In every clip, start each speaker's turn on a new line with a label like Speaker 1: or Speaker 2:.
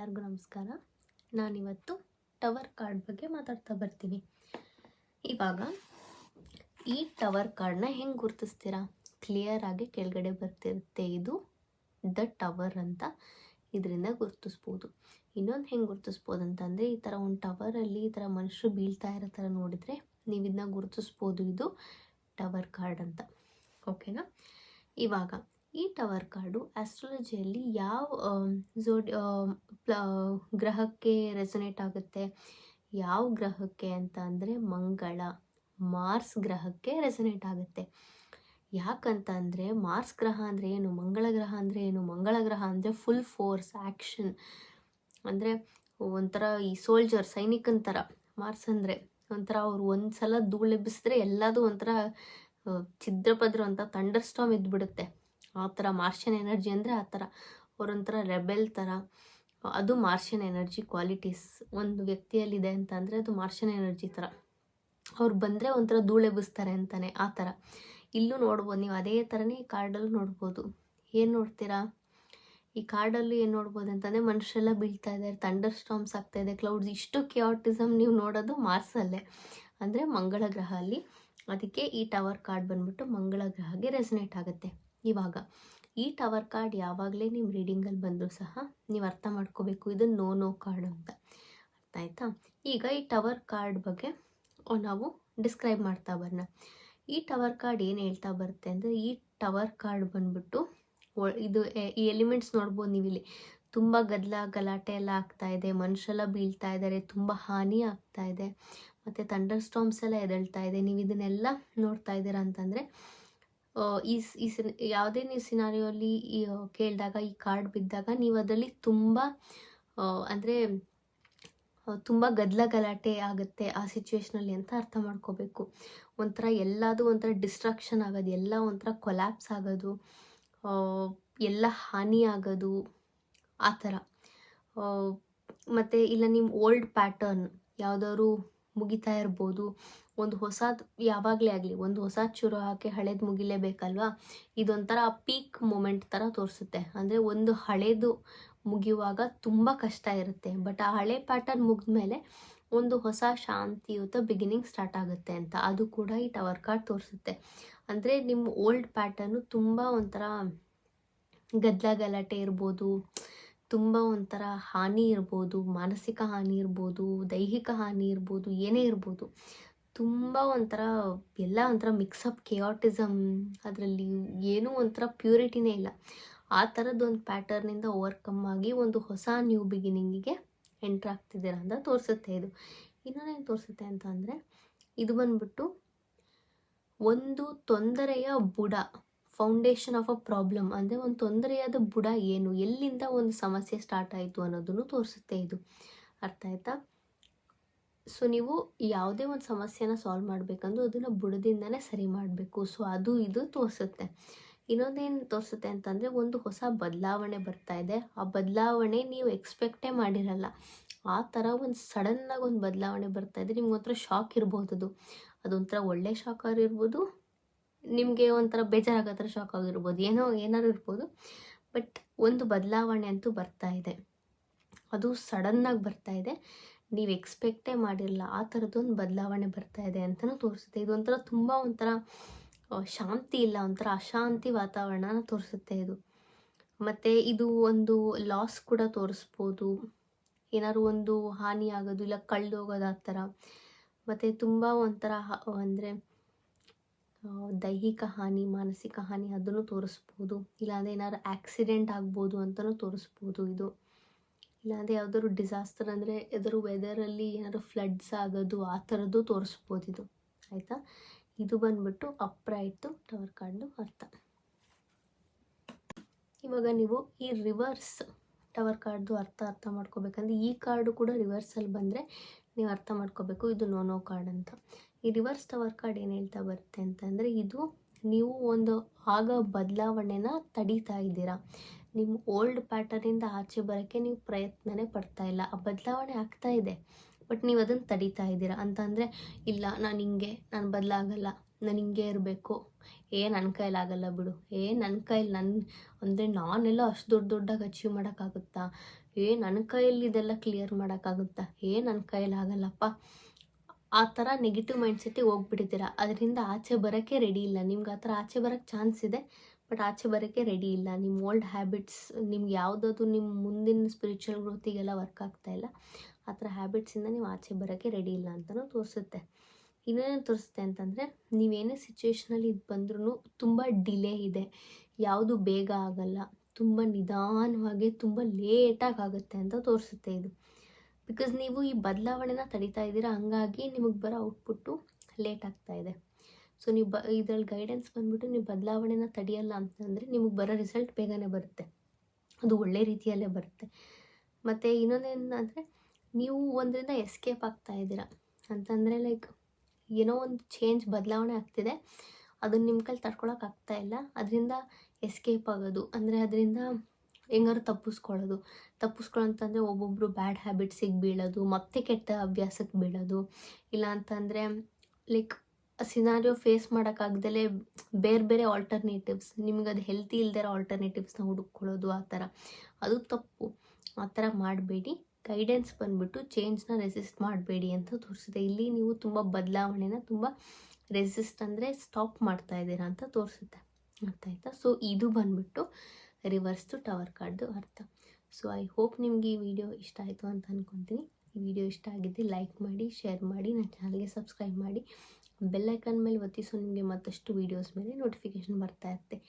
Speaker 1: ಎಲ್ಲರಿಗೂ ನಮಸ್ಕಾರ. ನಾನಿವತ್ತು ಟವರ್ ಕಾರ್ಡ್ ಬಗ್ಗೆ ಮಾತಾಡ್ತಾ ಬರ್ತೀನಿ. ಇವಾಗ ಈ ಟವರ್ ಕಾರ್ಡ್ನ ಹೆಂಗೆ ಗುರುತಿಸ್ತೀರಾ? ಕ್ಲಿಯರ್ ಆಗಿ ಕೆಳಗಡೆ ಬರ್ತಿರುತ್ತೆ, ಇದು ದ ಟವರ್ ಅಂತ. ಇದರಿಂದ ಗುರುತಿಸ್ಬೋದು. ಇನ್ನೊಂದು ಹೆಂಗೆ ಗುರುತಿಸ್ಬೋದು ಅಂತಂದರೆ, ಈ ಥರ ಒಂದು ಟವರಲ್ಲಿ ಈ ಥರ ಮನುಷ್ಯರು ಬೀಳ್ತಾ ಇರೋ ಥರ ನೋಡಿದರೆ ನೀವು ಇದನ್ನ ಗುರುತಿಸ್ಬೋದು, ಇದು ಟವರ್ ಕಾರ್ಡ್ ಅಂತ. ಓಕೆನಾ? ಇವಾಗ ಈ ಟವರ್ ಕಾರ್ಡು ಆಸ್ಟ್ರಾಲಜಿಯಲ್ಲಿ ಯಾವ ಗ್ರಹಕ್ಕೆ ರೆಸೊನೇಟ್ ಆಗುತ್ತೆ? ಯಾವ ಗ್ರಹಕ್ಕೆ ಅಂತ ಅಂದರೆ ಮಂಗಳ, ಮಾರ್ಸ್ ಗ್ರಹಕ್ಕೆ ರೆಸೊನೇಟ್ ಆಗುತ್ತೆ. ಯಾಕಂತ ಅಂದರೆ ಮಾರ್ಸ್ ಗ್ರಹ ಅಂದರೆ ಏನು, ಮಂಗಳ ಗ್ರಹ ಅಂದರೆ ಏನು? ಮಂಗಳ ಗ್ರಹ ಅಂದರೆ ಫುಲ್ ಫೋರ್ಸ್, ಆ್ಯಕ್ಷನ್, ಅಂದರೆ ಒಂಥರ ಈ ಸೋಲ್ಜರ್, ಸೈನಿಕನ ಥರ. ಮಾರ್ಸ್ ಅಂದರೆ ಒಂಥರ ಅವ್ರು ಒಂದು ಸಲ ಧೂಳೆಬ್ಬಿಸಿದ್ರೆ ಎಲ್ಲದೂ ಒಂಥರ ಛಿದ್ರಪದ್ರ ಅಂತ ಥಂಡರ್ ಸ್ಟಾರ್ಮ್ ಇದ್ಬಿಡುತ್ತೆ. ಆ ಥರ ಮಾರ್ಷಿಯನ್ ಎನರ್ಜಿ ಅಂದರೆ ಆ ಥರ. ಅವರೊಂಥರ ರೆಬೆಲ್ ಥರ. ಅದು ಮಾರ್ಷಿಯನ್ ಎನರ್ಜಿ ಕ್ವಾಲಿಟೀಸ್ ಒಂದು ವ್ಯಕ್ತಿಯಲ್ಲಿದೆ ಅಂತ ಅಂದರೆ ಅದು ಮಾರ್ಷಿಯನ್ ಎನರ್ಜಿ ಥರ. ಅವ್ರು ಬಂದರೆ ಒಂಥರ ಧೂಳೆಬ್ಬಿಸ್ತಾರೆ ಅಂತಾನೆ, ಆ ಥರ. ಇಲ್ಲೂ ನೋಡ್ಬೋದು ನೀವು, ಅದೇ ಥರನೇ ಈ ಕಾರ್ಡಲ್ಲೂ ನೋಡ್ಬೋದು. ಏನು ನೋಡ್ತೀರಾ? ಈ ಕಾರ್ಡಲ್ಲೂ ಏನು ನೋಡ್ಬೋದು ಅಂತಂದರೆ ಮನುಷ್ಯರೆಲ್ಲ ಬೀಳ್ತಾ ಇದ್ದಾರೆ, ಥಂಡರ್ ಸ್ಟಾರ್ಮ್ಸ್ ಆಗ್ತಾಯಿದೆ, ಕ್ಲೌಡ್ಸ್. ಇಷ್ಟು ಕ್ಯಾಟಿಸಮ್ ನೀವು ನೋಡೋದು ಮಾರ್ಸಲ್ಲೇ, ಅಂದರೆ ಮಂಗಳ ಗ್ರಹ ಅಲ್ಲಿ. ಅದಕ್ಕೆ ಈ ಟವರ್ ಕಾರ್ಡ್ ಬಂದ್ಬಿಟ್ಟು ಮಂಗಳ ಗ್ರಹಕ್ಕೆ ರೆಸನೇಟ್ ಆಗುತ್ತೆ. ಇವಾಗ ಈ ಟವರ್ ಕಾರ್ಡ್ ಯಾವಾಗಲೇ ನಿಮ್ಮ ರೀಡಿಂಗಲ್ಲಿ ಬಂದರೂ ಸಹ ನೀವು ಅರ್ಥ ಮಾಡ್ಕೋಬೇಕು, ಇದು ನೋ ಕಾರ್ಡ್ ಅಂತ. ಅರ್ಥ ಆಯ್ತಾ? ಈಗ ಈ ಟವರ್ ಕಾರ್ಡ್ ಬಗ್ಗೆ ನಾವು ಡಿಸ್ಕ್ರೈಬ್ ಮಾಡ್ತಾ ಬರೋಣ. ಈ ಟವರ್ ಕಾರ್ಡ್ ಏನು ಹೇಳ್ತಾ ಬರುತ್ತೆ ಅಂದರೆ, ಈ ಟವರ್ ಕಾರ್ಡ್ ಬಂದ್ಬಿಟ್ಟು ಇದು ಈ ಎಲಿಮೆಂಟ್ಸ್ ನೋಡ್ಬೋದು ನೀವು ಇಲ್ಲಿ. ತುಂಬ ಗಲಾಟೆ ಎಲ್ಲ ಆಗ್ತಾ ಇದೆ, ಮನುಷ್ಯರೆಲ್ಲ ಬೀಳ್ತಾ ಇದ್ದಾರೆ, ತುಂಬ ಹಾನಿ ಆಗ್ತಾ ಇದೆ, ಮತ್ತು ಥಂಡರ್ ಸ್ಟಾರ್ಮ್ಸ್ ಎಲ್ಲ ಎದ್ದೇಳ್ತಾ ಇದೆ. ನೀವು ಇದನ್ನೆಲ್ಲ ನೋಡ್ತಾ ಇದ್ದೀರಾ ಅಂತಂದರೆ ಯಾವುದೇ ನೀವು ಸಿನಾರಿಯೋಲ್ಲಿ ಕೇಳಿದಾಗ, ಈ ಕಾರ್ಡ್ ಬಿದ್ದಾಗ ನೀವು ಅದರಲ್ಲಿ ತುಂಬ ಅಂದರೆ ತುಂಬ ಗಲಾಟೆ ಆಗುತ್ತೆ ಆ ಸಿಚುವೇಶ್ನಲ್ಲಿ ಅಂತ ಅರ್ಥ ಮಾಡ್ಕೋಬೇಕು. ಒಂಥರ ಎಲ್ಲದೂ ಒಂಥರ ಡಿಸ್ಟ್ರಾಕ್ಷನ್ ಆಗೋದು, ಎಲ್ಲ ಒಂಥರ ಕೊಲ್ಯಾಪ್ಸ್ ಆಗೋದು, ಎಲ್ಲ ಹಾನಿ ಆಗೋದು, ಆ ಥರ. ಮತ್ತು ಇಲ್ಲ ನಿಮ್ಮ ಓಲ್ಡ್ ಪ್ಯಾಟರ್ನ್ ಯಾವುದಾದ್ರು ಮುಗಿತಾ ಇರ್ಬೋದು. ಒಂದು ಹೊಸದು ಯಾವಾಗಲೇ ಆಗಲಿ, ಒಂದು ಹೊಸದು ಶುರು ಹಾಕಿ ಹಳೇದು ಮುಗಿಲೇಬೇಕಲ್ವಾ? ಇದೊಂಥರ ಪೀಕ್ ಮೂಮೆಂಟ್ ಥರ ತೋರಿಸುತ್ತೆ. ಅಂದರೆ ಒಂದು ಹಳೇದು ಮುಗಿಯುವಾಗ ತುಂಬ ಕಷ್ಟ ಇರುತ್ತೆ, ಬಟ್ ಆ ಹಳೆ ಪ್ಯಾಟರ್ನ್ ಮುಗಿದ್ಮೇಲೆ ಒಂದು ಹೊಸ ಶಾಂತಿಯುತ ಬಿಗಿನಿಂಗ್ ಸ್ಟಾರ್ಟ್ ಆಗುತ್ತೆ ಅಂತ. ಅದು ಕೂಡ ಈ ಟವರ್ ಕಾರ್ಡ್ ತೋರಿಸುತ್ತೆ. ಅಂದರೆ ನಿಮ್ಮ ಓಲ್ಡ್ ಪ್ಯಾಟರ್ನು ತುಂಬ ಒಂಥರ ಗಲಾಟೆ ಇರ್ಬೋದು, ತುಂಬ ಒಂಥರ ಹಾನಿ ಇರ್ಬೋದು, ಮಾನಸಿಕ ಹಾನಿ ಇರ್ಬೋದು, ದೈಹಿಕ ಹಾನಿ ಇರ್ಬೋದು, ಏನೇ ಇರ್ಬೋದು. ತುಂಬ ಒಂಥರ ಎಲ್ಲ ಒಂಥರ ಮಿಕ್ಸಪ್, ಕೆಯಾಟಿಸಮ್, ಅದರಲ್ಲಿ ಏನೂ ಒಂಥರ ಪ್ಯೂರಿಟಿನೇ ಇಲ್ಲ. ಆ ಥರದ್ದು ಒಂದು ಪ್ಯಾಟರ್ನಿಂದ ಓವರ್ಕಮ್ ಆಗಿ ಒಂದು ಹೊಸ ನ್ಯೂ ಬಿಗಿನಿಂಗಿಗೆ ಎಂಟ್ರ್ ಆಗ್ತಿದ್ದೀರಾ ಅಂತ ತೋರಿಸುತ್ತೆ ಇದು. ಇನ್ನೊಂದೇನು ತೋರಿಸುತ್ತೆ ಅಂತ ಅಂದರೆ, ಇದು ಬಂದ್ಬಿಟ್ಟು ಒಂದು ತೊಂದರೆಯ ಬುಡ, ಫೌಂಡೇಶನ್ ಆಫ್ ಅ ಪ್ರಾಬ್ಲಮ್. ಅಂದರೆ ಒಂದು ತೊಂದರೆಯಾದ ಬುಡ ಏನು, ಎಲ್ಲಿಂದ ಒಂದು ಸಮಸ್ಯೆ ಸ್ಟಾರ್ಟ್ ಆಯಿತು ಅನ್ನೋದನ್ನು ತೋರಿಸುತ್ತೆ ಇದು. ಅರ್ಥ ಆಯ್ತಾ? ಸೊ ನೀವು ಯಾವುದೇ ಒಂದು ಸಮಸ್ಯೆನ ಸಾಲ್ವ್ ಮಾಡಬೇಕಂದ್ರೂ ಅದನ್ನು ಬುಡದಿಂದನೇ ಸರಿ ಮಾಡಬೇಕು. ಸೊ ಅದು ಇದು ತೋರಿಸುತ್ತೆ. ಇನ್ನೊಂದೇನು ತೋರಿಸುತ್ತೆ ಅಂತಂದರೆ, ಒಂದು ಹೊಸ ಬದಲಾವಣೆ ಬರ್ತಾ ಇದೆ. ಆ ಬದಲಾವಣೆ ನೀವು ಎಕ್ಸ್ಪೆಕ್ಟೇ ಮಾಡಿರಲ್ಲ, ಆ ಥರ ಒಂದು ಸಡನ್ನಾಗಿ ಒಂದು ಬದಲಾವಣೆ ಬರ್ತಾ ಇದೆ. ನಿಮ್ಗೆ ಒಂಥರ ಶಾಕ್ ಇರ್ಬೋದು. ಅದೊಂಥರ ಒಳ್ಳೆ ಶಾಕ್ ಆಗಿರ್ಬೋದು, ನಿಮಗೆ ಒಂಥರ ಬೇಜಾರಾಗೋ ಥರ ಶಾಕ್ ಆಗಿರ್ಬೋದು, ಏನಾದ್ರು ಇರ್ಬೋದು. ಬಟ್ ಒಂದು ಬದಲಾವಣೆ ಅಂತೂ ಬರ್ತಾ ಇದೆ, ಅದು ಸಡನ್ನಾಗಿ ಬರ್ತಾ ಇದೆ, ನೀವು ಎಕ್ಸ್ಪೆಕ್ಟೇ ಮಾಡಿರಲ್ಲ, ಆ ಥರದ್ದೊಂದು ಬದಲಾವಣೆ ಬರ್ತಾ ಇದೆ ಅಂತಲೂ ತೋರಿಸುತ್ತೆ. ಇದೊಂಥರ ತುಂಬ ಒಂಥರ ಶಾಂತಿ ಇಲ್ಲ, ಒಂಥರ ಅಶಾಂತಿ ವಾತಾವರಣನ ತೋರಿಸುತ್ತೆ ಇದು. ಮತ್ತು ಇದು ಒಂದು ಲಾಸ್ ಕೂಡ ತೋರಿಸ್ಬೋದು, ಏನಾದ್ರು ಒಂದು ಹಾನಿ ಆಗೋದು, ಇಲ್ಲ ಕಳೆದೋಗೋದು, ಆ ಥರ. ಮತ್ತು ತುಂಬ ಒಂಥರ ಅಂದರೆ ದೈಹಿಕ ಹಾನಿ, ಮಾನಸಿಕ ಹಾನಿ, ಅದನ್ನು ತೋರಿಸ್ಬೋದು. ಇಲ್ಲಾಂದರೆ ಏನಾದ್ರು ಆಕ್ಸಿಡೆಂಟ್ ಆಗ್ಬೋದು ಅಂತಲೂ ತೋರಿಸ್ಬೋದು ಇದು. ಇಲ್ಲಾಂದರೆ ಯಾವುದಾದ್ರು ಡಿಸಾಸ್ಟರ್, ಅಂದರೆ ಯಾವ್ದಾದ್ರು ವೆದರಲ್ಲಿ ಏನಾದ್ರು ಫ್ಲಡ್ಸ್ ಆಗೋದು, ಆ ಥರದ್ದು ತೋರಿಸ್ಬೋದು ಇದು. ಆಯಿತಾ? ಇದು ಬಂದ್ಬಿಟ್ಟು ಅಪ್ರೈಟ್ದು ಟವರ್ ಕಾರ್ಡ್ದು ಅರ್ಥ. ಇವಾಗ ನೀವು ಈ ರಿವರ್ಸ್ ಟವರ್ ಕಾರ್ಡ್ದು ಅರ್ಥ ಮಾಡ್ಕೋಬೇಕಂದ್ರೆ, ಈ ಕಾರ್ಡು ಕೂಡ ರಿವರ್ಸಲ್ಲಿ ಬಂದರೆ ನೀವು ಅರ್ಥ ಮಾಡ್ಕೋಬೇಕು, ಇದು ನೋ ಕಾರ್ಡ್ ಅಂತ. ಈ ರಿವರ್ಸ್ ಟವರ್ ಕಾರ್ಡ್ ಏನು ಹೇಳ್ತಾ ಬರುತ್ತೆ ಅಂತಂದರೆ, ಇದು ನೀವು ಒಂದು ಬದಲಾವಣೆನ ತಡೀತಾ ಇದ್ದೀರಾ. ನಿಮ್ಮ ಓಲ್ಡ್ ಪ್ಯಾಟರ್ನಿಂದ ಆಚೆ ಬರೋಕ್ಕೆ ನೀವು ಪ್ರಯತ್ನನೇ ಪಡ್ತಾ ಇಲ್ಲ. ಆ ಬದಲಾವಣೆ ಆಗ್ತಾ ಇದೆ, ಬಟ್ ನೀವು ಅದನ್ನು ತಡೀತಾ ಇದ್ದೀರಾ. ಅಂತಂದರೆ, ಇಲ್ಲ ನಾನು ಬದಲಾಗಲ್ಲ, ನಾನು ಹಿಂಗೆ ಇರಬೇಕು, ನನ್ನ ಕೈಲಾಗಲ್ಲ ಬಿಡು, ನನ್ನ ಕೈಲಿ ಅಂದರೆ ನಾನೆಲ್ಲ ಅಷ್ಟು ದೊಡ್ಡದಾಗಿ ಅಚೀವ್ ಮಾಡೋಕ್ಕಾಗುತ್ತಾ, ನನ್ನ ಕೈಯಲ್ಲಿ ಇದೆಲ್ಲ ಕ್ಲಿಯರ್ ಮಾಡೋಕ್ಕಾಗುತ್ತಾ, ನನ್ನ ಕೈಯಲ್ಲಿ ಆಗಲ್ಲಪ್ಪ, ಆ ಥರ ನೆಗೆಟಿವ್ ಮೈಂಡ್ಸೆಟ್ಟಿಗೆ ಹೋಗ್ಬಿಟ್ಟಿದ್ದೀರಾ. ಅದರಿಂದ ಆಚೆ ಬರೋಕ್ಕೆ ರೆಡಿ ಇಲ್ಲ. ನಿಮ್ಗೆ ಆ ಥರ ಆಚೆ ಬರೋಕ್ಕೆ ಚಾನ್ಸ್ ಇದೆ, ಬಟ್ ಆಚೆ ಬರೋಕ್ಕೆ ರೆಡಿ ಇಲ್ಲ. ನಿಮ್ಮ ಓಲ್ಡ್ ಹ್ಯಾಬಿಟ್ಸ್ ನಿಮ್ಗೆ ಯಾವುದಾದ್ರು ನಿಮ್ಮ ಮುಂದಿನ ಸ್ಪಿರಿಚುವಲ್ ಗ್ರೋತಿಗೆಲ್ಲ ವರ್ಕ್ ಆಗ್ತಾ ಇಲ್ಲ. ಆ ಥರ ಹ್ಯಾಬಿಟ್ಸಿಂದ ನೀವು ಆಚೆ ಬರೋಕ್ಕೆ ರೆಡಿ ಇಲ್ಲ ಅಂತಲೂ ತೋರಿಸುತ್ತೆ. ಇನ್ನೇನು ತೋರಿಸುತ್ತೆ ಅಂತಂದರೆ, ನೀವೇನೇ ಸಿಚುವೇಷನಲ್ಲಿ ಇದು ಬಂದ್ರೂ ತುಂಬ ಡಿಲೇ ಇದೆ, ಯಾವುದು ಬೇಗ ಆಗಲ್ಲ, ತುಂಬ ನಿಧಾನವಾಗಿ ತುಂಬ ಲೇಟಾಗಿ ಆಗುತ್ತೆ ಅಂತ ತೋರಿಸುತ್ತೆ ಇದು. ಬಿಕಾಸ್ ನೀವು ಈ ಬದಲಾವಣೆನ ತಡಿತಾ ಇದ್ದೀರಾ, ಹಂಗಾಗಿ ನಿಮಗೆ ಬರೋ ಔಟ್ಪುಟ್ಟು ಲೇಟ್ ಆಗ್ತಾ ಇದೆ. ಸೊ ನೀವು ಇದರಲ್ಲಿ ಗೈಡೆನ್ಸ್ ಬಂದ್ಬಿಟ್ಟು ನೀವು ಬದಲಾವಣೆನ ತಡೆಯಲ್ಲ ಅಂತಂದರೆ ನಿಮಗೆ ಬರೋ ರಿಸಲ್ಟ್ ಬೇಗನೆ ಬರುತ್ತೆ, ಅದು ಒಳ್ಳೆ ರೀತಿಯಲ್ಲೇ ಬರುತ್ತೆ. ಮತ್ತು ಇನ್ನೊಂದೇನಂದರೆ, ನೀವು ಒಂದರಿಂದ ಎಸ್ಕೇಪ್ ಆಗ್ತಾ ಇದ್ದೀರಾ ಅಂತಂದರೆ, ಲೈಕ್ ಏನೋ ಒಂದು ಚೇಂಜ್ ಬದಲಾವಣೆ ಆಗ್ತಿದೆ, ಅದನ್ನು ನಿಮ್ಮ ಕೈಲಿ ತಡ್ಕೊಳಕ್ಕಾಗ್ತಾ ಇಲ್ಲ, ಅದರಿಂದ ಎಸ್ಕೇಪ್ ಆಗೋದು ಅಂದರೆ ಅದರಿಂದ ಹೆಂಗಾರು ತಪ್ಪಿಸ್ಕೊಳ್ಳೋಂತಂದರೆ ಒಬ್ಬೊಬ್ಬರು ಬ್ಯಾಡ್ ಹ್ಯಾಬಿಟ್ಸಿಗೆ ಬೀಳೋದು, ಮತ್ತೆ ಕೆಟ್ಟ ಅಭ್ಯಾಸಕ್ಕೆ ಬೀಳೋದು, ಇಲ್ಲ ಅಂತಂದರೆ ಲೈಕ್ ಸಿನಾರಿಯೋ ಫೇಸ್ ಮಾಡೋಕ್ಕಾಗ್ದಲೇ ಬೇರೆ ಬೇರೆ ಆಲ್ಟರ್ನೇಟಿವ್ಸ್, ನಿಮ್ಗೆ ಅದು ಹೆಲ್ತಿ ಇಲ್ದಿರೋ ಆಲ್ಟರ್ನೇಟಿವ್ಸ್ನ ಹುಡುಕ್ಕೊಳ್ಳೋದು, ಆ ಥರ ಅದು ತಪ್ಪು. ಆ ಥರ ಮಾಡಬೇಡಿ. ಗೈಡೆನ್ಸ್ ಬಂದುಬಿಟ್ಟು ಚೇಂಜ್ನ ರೆಸಿಸ್ಟ್ ಮಾಡಬೇಡಿ ಅಂತ ತೋರಿಸಿದೆ. ಇಲ್ಲಿ ನೀವು ತುಂಬ ಬದಲಾವಣೆನ ತುಂಬ ರೆಸಿಸ್ಟ್ ಅಂದರೆ ಸ್ಟಾಪ್ ಮಾಡ್ತಾ ಇದ್ದೀರಾ ಅಂತ ತೋರಿಸುತ್ತೆ. ಅರ್ಥ ಆಯ್ತಾ? ಸೊ ಇದು ಬಂದುಬಿಟ್ಟು ರಿವರ್ಸ್ ಟು ಟವರ್ ಕಾರ್ಡ್ದು ಅರ್ಥ. ಸೊ ಐ ಹೋಪ್ ನಿಮಗೆ ಈ ವಿಡಿಯೋ ಇಷ್ಟ ಆಯಿತು ಅಂತ ಅಂದ್ಕೊತೀನಿ. ಈ ವಿಡಿಯೋ ಇಷ್ಟ ಆಗಿದ್ದರೆ ಲೈಕ್ ಮಾಡಿ, ಶೇರ್ ಮಾಡಿ, ನನ್ನ ಚಾನಲ್ಗೆ ಸಬ್ಸ್ಕ್ರೈಬ್ ಮಾಡಿ, ಬೆಲ್ಲೈಕನ್ ಮೇಲೆ ಒತ್ತಿ. ಸೊ ನಿಮಗೆ ಮತ್ತಷ್ಟು ವೀಡಿಯೋಸ್ ಮೇಲೆ ನೋಟಿಫಿಕೇಷನ್ ಬರ್ತಾ ಇರುತ್ತೆ.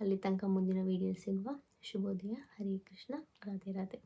Speaker 1: ಅಲ್ಲಿ ತನಕ ಮುಂದಿನ ವೀಡಿಯೋ ಸಿಗುವ. ಶುಭೋದಯ. ಹರೇ ಕೃಷ್ಣ. ರಾಧೆ ರಾಧೆ.